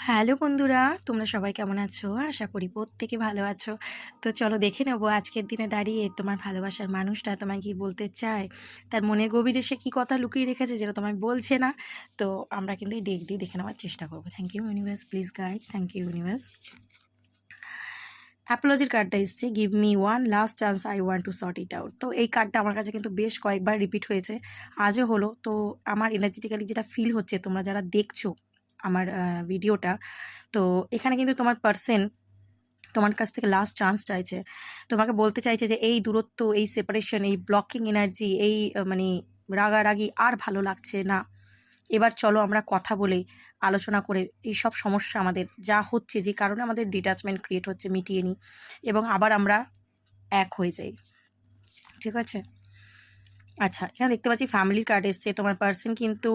Hello বন্ধুরা, তোমরা সবাই কেমন আছো? আশা করি প্রত্যেকে ভালো আছো। তো চলো দেখে নেবো আজকের দিনে দাঁড়িয়ে তোমার ভালোবাসার মানুষটা তোমায় কি বলতে চায়, তার মনের গভীরে সে কী কথা লুকিয়ে রেখেছে যেটা তোমায় বলছে না। তো আমরা কিন্তু এই ডেক দিয়ে দেখে নেওয়ার চেষ্টা করবো। Thank you universe, please guide. Thank you universe. অ্যাপোলজির কার্ডটা এসছে, give me one last chance, I want to sort it out. তো এই কার্ডটা আমার কাছে কিন্তু বেশ কয়েকবার রিপিট হয়েছে, আজও হলো। তো আমার এনার্জেটিক্যালি যেটা ফিল হচ্ছে, তোমরা যারা দেখছো আমার ভিডিওটা, তো এখানে কিন্তু তোমার পার্সন তোমার কাছ থেকে লাস্ট চান্স চাইছে। তোমাকে বলতে চাইছে যে এই দূরত্ব, এই সেপারেশন, এই ব্লকিং এনার্জি, এই মানে রাগারাগি আর ভালো লাগছে না। এবার চলো আমরা কথা বলে আলোচনা করে এই সব সমস্যা আমাদের যা হচ্ছে, যে কারণে আমাদের ডিট্যাচমেন্ট ক্রিয়েট হচ্ছে, মিটিয়ে নিই এবং আবার আমরা এক হয়ে যাই। ঠিক আছে? আচ্ছা, এখানে দেখতে পাচ্ছি ফ্যামিলির কার্ড এসছে। তোমার পার্সন কিন্তু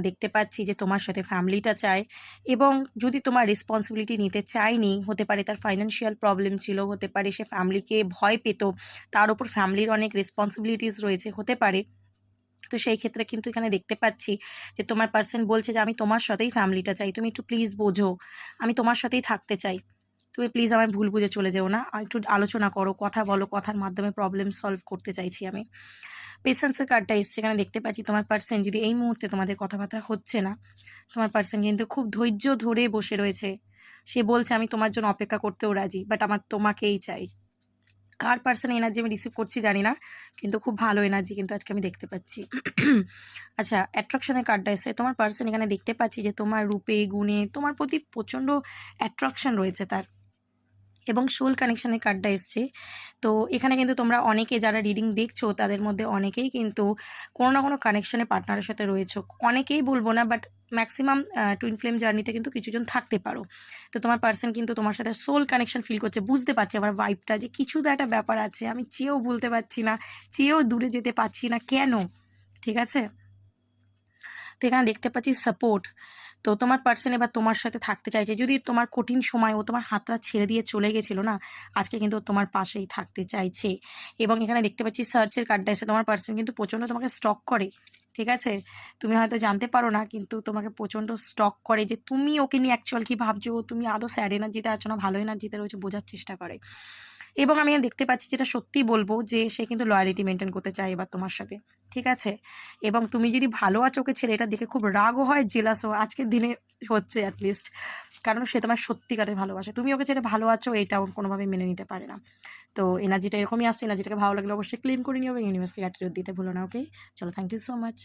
দেখতে পাচ্ছি যে তোমার সাথে ফ্যামিলিটা চায়, এবং যদি তোমার রেসপন্সিবিলিটি নিতে চায়নি, হতে পারে তার ফাইন্যান্সিয়াল প্রবলেম ছিল, হতে পারে সে ফ্যামিলিকে ভয় পেত, তার ওপর ফ্যামিলির অনেক রেসপন্সিবিলিটিস রয়েছে, হতে পারে। তো সেই ক্ষেত্রে কিন্তু এখানে দেখতে পাচ্ছি যে তোমার পার্সন বলছে যে আমি তোমার সাথেই ফ্যামিলিটা চাই, তুমি একটু প্লিজ বোঝো, আমি তোমার সাথেই থাকতে চাই, তুমি প্লিজ আমায় ভুল বুঝে চলে যেও না, একটু আলোচনা করো, কথা বলো, কথার মাধ্যমে প্রবলেম সলভ করতে চাইছি আমি। পেশেন্সের কার্ডটা এসছে, এখানে দেখতে পাচ্ছি তোমার পার্সন যদি এই মুহূর্তে তোমাদের কথাবার্তা হচ্ছে না, তোমার পার্সন কিন্তু খুব ধৈর্য ধরে বসে রয়েছে। সে বলছে আমি তোমার জন্য অপেক্ষা করতেও রাজি, বাট আমার তোমাকেই চাই। কার পার্সন এনার্জি আমি রিসিভ করছি জানি না, কিন্তু খুব ভালো এনার্জি কিন্তু আজকে আমি দেখতে পাচ্ছি। আচ্ছা, অ্যাট্রাকশনের কার্ডটা এসে তোমার পার্সন এখানে দেখতে পাচ্ছি যে তোমার রূপে গুণে তোমার প্রতি প্রচণ্ড অ্যাট্রাকশন রয়েছে তার, এবং সোল কানেকশানের কার্ডটা এসছে। তো এখানে কিন্তু তোমরা অনেকে যারা রিডিং দেখছো, তাদের মধ্যে অনেকেই কিন্তু কোনো না কোনো কানেকশানে পার্টনারের সাথে রয়েছো। অনেকেই বলবো না, বাট ম্যাক্সিমাম টুইন ফ্লেম জার্নিতে কিন্তু কিছুজন থাকতে পারো। তো তোমার পার্সন কিন্তু তোমার সাথে সোল কানেকশন ফিল করছে, বুঝতে পারছে আবার ভাইবটা যে কিছু তো একটা ব্যাপার আছে, আমি চেয়েও বলতে পারছি না, চেয়েও দূরে যেতে পারছি না কেন। ঠিক আছে? তো এখানে দেখতে পাচ্ছি সাপোর্ট। তো তোমার পার্সন এবার তোমার সাথে থাকতে চাইছে, যদি তোমার কঠিন সময় ও তোমার হাতটা ছেড়ে দিয়ে চলে গেছিলো না, আজকে কিন্তু তোমার পাশেই থাকতে চাইছে। এবং এখানে দেখতে পাচ্ছি সার্চের কার্ডটা এসে তোমার পার্সন কিন্তু প্রচণ্ড তোমাকে স্টক করে। ঠিক আছে? তুমি হয়তো জানতে পারো না, কিন্তু তোমাকে প্রচণ্ড স্টক করে যে তুমি ওকে নিয়ে অ্যাকচুয়াল কী ভাবছো, তুমি আদৌ স্যাড এনার্জিতে আছো না ভালো এনার্জিতে রয়েছে, বোঝার চেষ্টা করে। এবং আমি দেখতে পাচ্ছি, যেটা সত্যিই বলবো, যে সে কিন্তু লয়ালিটি মেনটেন করতে চায় এবার তোমার সাথে। ঠিক আছে? এবং তুমি যদি ভালো আছো ওকে ছেড়ে, এটা দেখে খুব রাগও হয়, জেলাসও আজকের দিনে হচ্ছে অ্যাটলিস্ট, কারণ সে তোমার সত্যিকারের ভালোবাসে। তুমি ওকে ছেড়ে ভালো আছো, এটা ওর কোনোভাবেই মেনে নিতে পারে না। তো এনার্জিটা এরকমই আসছে। এনার্জিটাকে ভালো লাগলে অবশ্যই ক্লেম করে নিও এবং ইউনিভার্সকে অ্যাটিটিউড দিতে ভুলো না। ওকে, চলো, থ্যাংক ইউ সো মাচ।